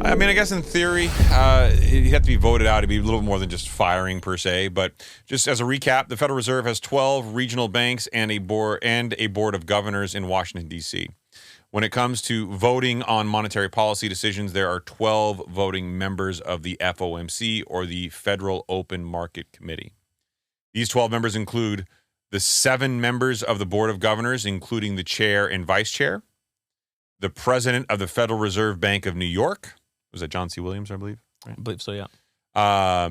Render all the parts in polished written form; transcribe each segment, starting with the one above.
I mean, I guess in theory, you have to be voted out to be a little more than just firing per se. But just as a recap, the Federal Reserve has 12 regional banks and a board of governors in Washington, D.C. When it comes to voting on monetary policy decisions, there are 12 voting members of the FOMC, or the Federal Open Market Committee. These 12 members include the 7 members of the Board of Governors, including the chair and vice chair, the president of the Federal Reserve Bank of New York. Was that John C. Williams, I believe? Right. I believe so, yeah.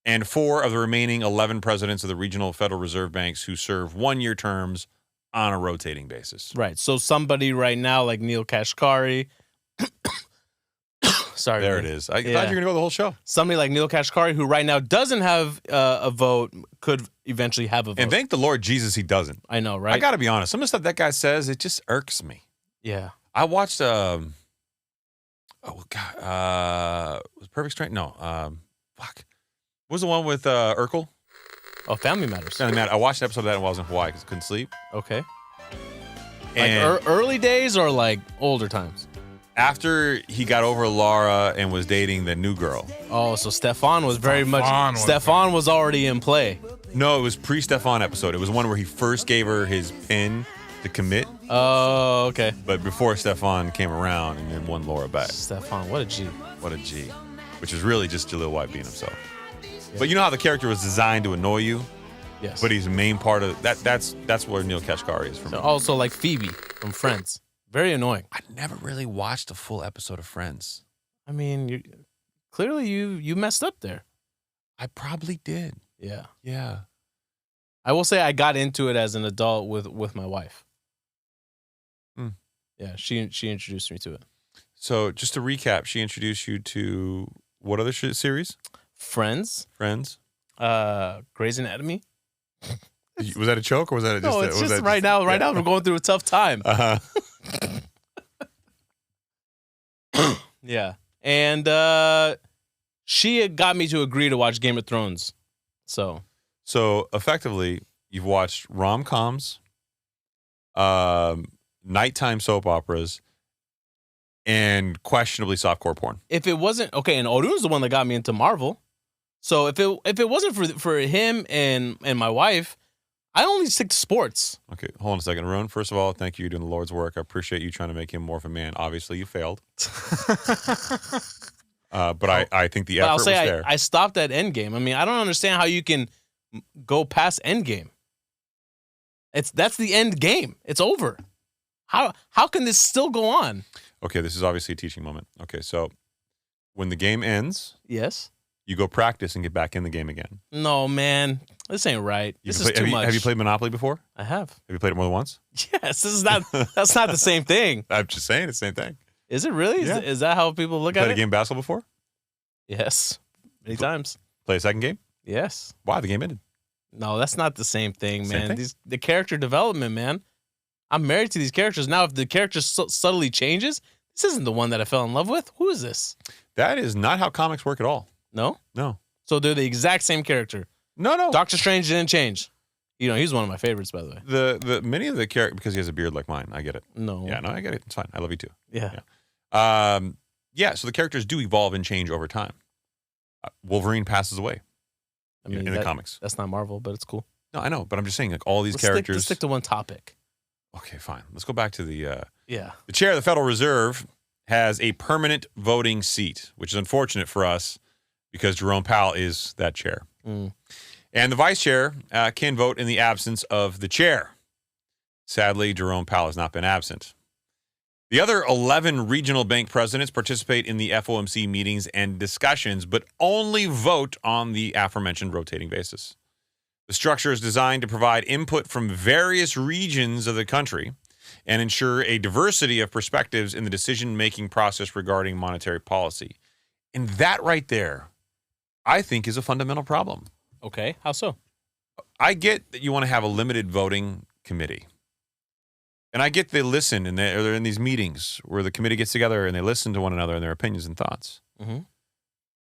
And 4 of the remaining 11 presidents of the regional Federal Reserve banks who serve one-year terms on a rotating basis. Right. So somebody right now like Neil Kashkari. Sorry. There it is. I thought you were going to go the whole show. Somebody like Neil Kashkari, who right now doesn't have a vote, could eventually have a vote. And thank the Lord Jesus he doesn't. I know, right? I got to be honest. Some of the stuff that guy says, it just irks me. Yeah. I watched... was Perfect Strength? No. What was the one with Urkel? Oh, Family Matters. Family Matters. I watched an episode of that while I was in Hawaii because I couldn't sleep. Okay. And like early days or like older times? After he got over Laura and was dating the new girl. Oh, so Stefan was Stefan was already in play. No, it was pre-Stefan episode. It was one where he first gave her his pin to commit. Oh, okay. But before Stefan came around and then won Laura back. Stefan, what a G. What a G. Which is really just Jaleel White being himself. Yeah. But you know how the character was designed to annoy you? Yes. But he's the main part of that. That's where Neil Kashkari is from. So also like Phoebe from Friends. Very annoying. I never really watched a full episode of Friends. I mean, clearly you messed up there. I probably did. Yeah. Yeah. I will say I got into it as an adult with my wife. Yeah, she introduced me to it. So just to recap, she introduced you to what other series? Friends. Grey's Anatomy. Was that a joke or was that no? It's just right now. Right now, we're going through a tough time. Yeah, and she had got me to agree to watch Game of Thrones. So effectively, you've watched rom-coms, nighttime soap operas, and questionably softcore porn. If it wasn't okay, and Odun's the one that got me into Marvel. So if it wasn't for him and my wife, I only stick to sports. Okay, hold on a second, Arun. First of all, thank you for doing the Lord's work. I appreciate you trying to make him more of a man. Obviously, you failed. But I think the effort was there. I stopped at Endgame. I mean, I don't understand how you can go past Endgame. That's the end game. It's over. How can this still go on? Okay, this is obviously a teaching moment. Okay, so when the game ends, yes, you go practice and get back in the game again. No, man, this ain't right. This is too much. Have you played Monopoly before? I have. Have you played it more than once? Yes, this is not. That's not the same thing. I'm just saying it's the same thing. Is it really? Yeah. Is that how people look at it? Played a game basketball before? Yes, many times. Play a second game? Yes. Why? The game ended. No, that's not the same thing, man. Same thing? The character development, man. I'm married to these characters. Now, if the character subtly changes, this isn't the one that I fell in love with. Who is this? That is not how comics work at all. No? No. So they're the exact same character. No. Doctor Strange didn't change. You know, he's one of my favorites, by the way. The many of the characters, because he has a beard like mine. I get it. No. Yeah, no, I get it. It's fine. I love you too. Yeah. So the characters do evolve and change over time. Wolverine passes away in the comics. That's not Marvel, but it's cool. No, I know, but I'm just saying, like, all these characters. Let's stick to one topic. Okay, fine. Let's go back to the. Yeah. The chair of the Federal Reserve has a permanent voting seat, which is unfortunate for us because Jerome Powell is that chair. Mm. And the vice chair can vote in the absence of the chair. Sadly, Jerome Powell has not been absent. The other 11 regional bank presidents participate in the FOMC meetings and discussions, but only vote on the aforementioned rotating basis. The structure is designed to provide input from various regions of the country and ensure a diversity of perspectives in the decision-making process regarding monetary policy. And that right there, I think, is a fundamental problem. Okay, how so? I get that you want to have a limited voting committee. And I get they listen, and they're in these meetings where the committee gets together and they listen to one another and their opinions and thoughts. Mm-hmm.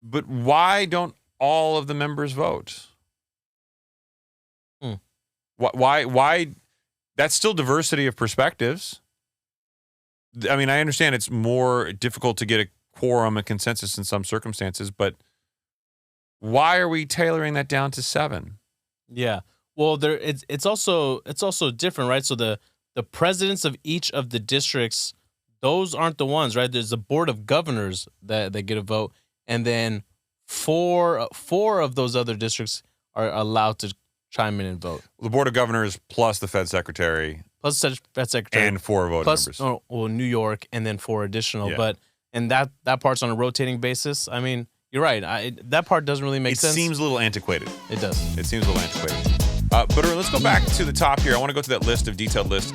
But why don't all of the members vote? Why? That's still diversity of perspectives. I mean, I understand it's more difficult to get a quorum and consensus in some circumstances, but why are we tailoring that down to 7? Yeah. Well, it's also different, right? So the presidents of each of the districts, those aren't the ones, right? There's a board of governors that get a vote, and then four of those other districts are allowed to chime in and vote. The board of governors plus the Fed secretary. Plus the Fed secretary. And 4 voting members. Well, New York, and then 4 additional. Yeah. But and that part's on a rotating basis. I mean, you're right. That part doesn't really make sense. It seems a little antiquated. It does. It seems a little antiquated. But let's go back to the top here. I want to go to that detailed list